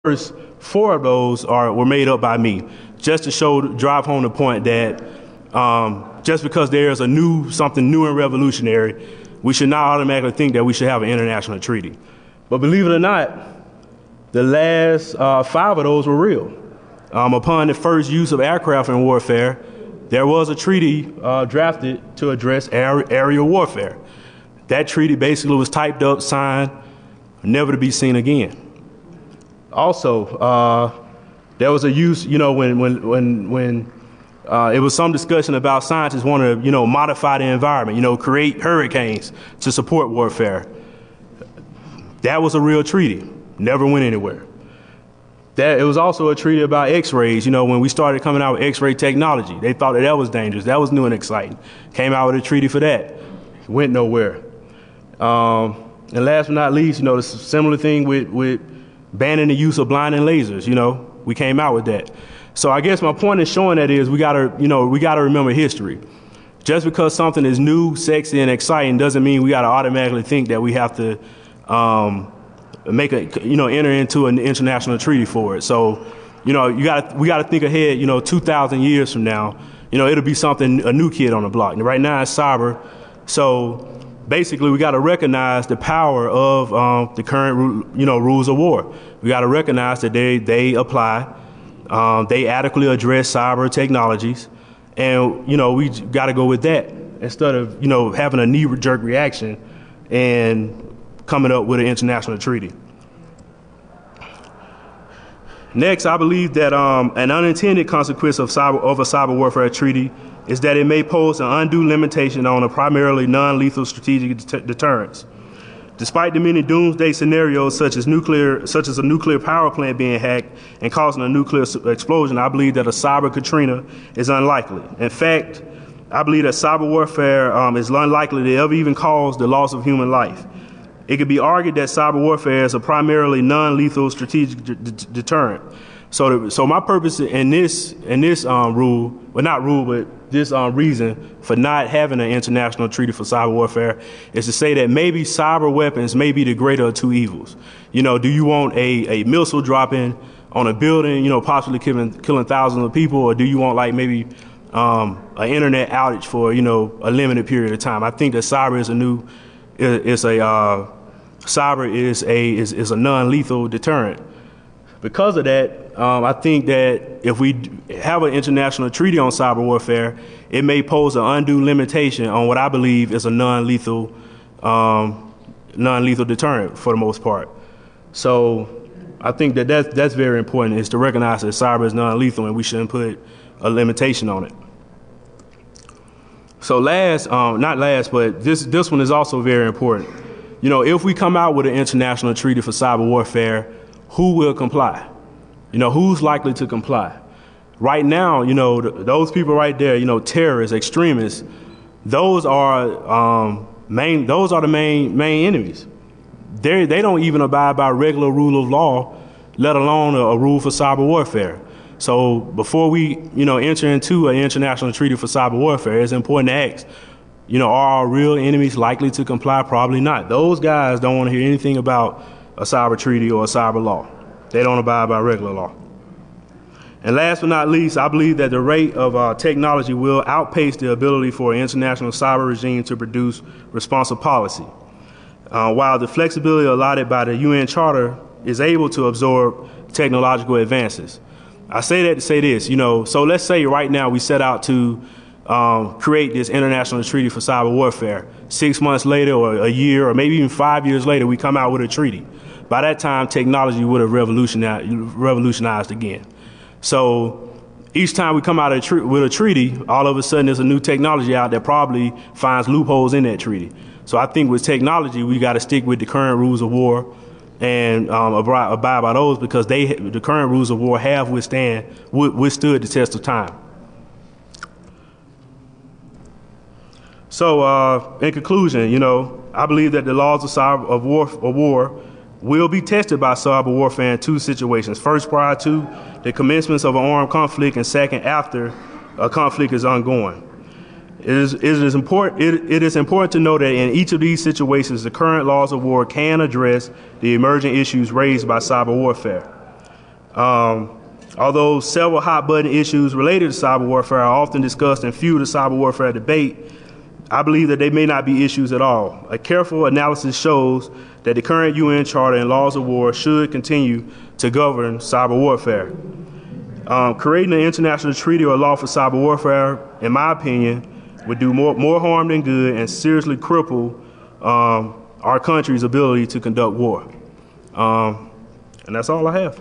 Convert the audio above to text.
first 4 of those were made up by me, just to drive home the point that just because there's something new and revolutionary, we should not automatically think that we should have an international treaty. But believe it or not, the last 5 of those were real. Upon the first use of aircraft in warfare, there was a treaty drafted to address aerial warfare. That treaty basically was typed up, signed, never to be seen again. Also, there was a use, when it was some discussion about scientists wanting to, modify the environment, create hurricanes to support warfare. That was a real treaty, never went anywhere. It was also a treaty about X-rays. When we started coming out with X-ray technology, they thought that was dangerous. That was new and exciting. Came out with a treaty for that. Went nowhere. And last but not least, the similar thing with banning the use of blinding lasers. We came out with that. So I guess my point in showing that is we gotta remember history. Just because something is new, sexy, and exciting doesn't mean we gotta automatically think that we have to enter into an international treaty for it. So, we gotta think ahead, 2,000 years from now, it'll be a new kid on the block. And right now it's cyber. So basically we gotta recognize the power of the current, rules of war. We gotta recognize that they apply, they adequately address cyber technologies. And, we gotta go with that instead of, having a knee-jerk reaction and coming up with an international treaty. Next, I believe that an unintended consequence of a cyber warfare treaty is that it may pose an undue limitation on a primarily non-lethal strategic deterrence. Despite the many doomsday scenarios such as a nuclear power plant being hacked and causing a nuclear explosion, I believe that a cyber Katrina is unlikely. In fact, I believe that cyber warfare is unlikely to ever even cause the loss of human life. It could be argued that cyber warfare is a primarily non-lethal strategic deterrent. So my purpose in this rule, well, not rule, but this reason for not having an international treaty for cyber warfare is to say that maybe cyber weapons may be the greater of 2 evils. Do you want a missile dropping on a building, possibly killing thousands of people, or do you want maybe an internet outage for a limited period of time? I think that cyber is a non-lethal deterrent. Because of that, I think that if we have an international treaty on cyber warfare, it may pose an undue limitation on what I believe is a non-lethal deterrent for the most part. So I think that that's very important, is to recognize that cyber is non-lethal and we shouldn't put a limitation on it. So not last, but this one is also very important. If we come out with an international treaty for cyber warfare, who will comply? Who's likely to comply? Right now, those people right there, terrorists, extremists, those are the main enemies. They don't even abide by regular rule of law, let alone a rule for cyber warfare. So before we, enter into an international treaty for cyber warfare, it's important to ask, are our real enemies likely to comply? Probably not. Those guys don't want to hear anything about a cyber treaty or a cyber law. They don't abide by regular law. And last but not least, I believe that the rate of technology will outpace the ability for an international cyber regime to produce responsive policy. While the flexibility allotted by the UN Charter is able to absorb technological advances. I say that to say this, so let's say right now we set out to create this international treaty for cyber warfare. 6 months later, or a year, or maybe even 5 years later, we come out with a treaty. By that time, technology would have revolutionized again. So each time we come out with a treaty, all of a sudden there's a new technology out that probably finds loopholes in that treaty. So I think with technology, we got to stick with the current rules of war and abide by those, because the current rules of war have withstood the test of time. So in conclusion, I believe that the laws of war will be tested by cyber warfare in 2 situations. First, prior to the commencement of an armed conflict, and second, after a conflict is ongoing. It is important to know that in each of these situations, the current laws of war can address the emerging issues raised by cyber warfare. Although several hot button issues related to cyber warfare are often discussed and fuel the cyber warfare debate, I believe that they may not be issues at all. A careful analysis shows that the current UN Charter and laws of war should continue to govern cyber warfare. Creating an international treaty or law for cyber warfare, in my opinion, would do more harm than good and seriously cripple our country's ability to conduct war. And that's all I have.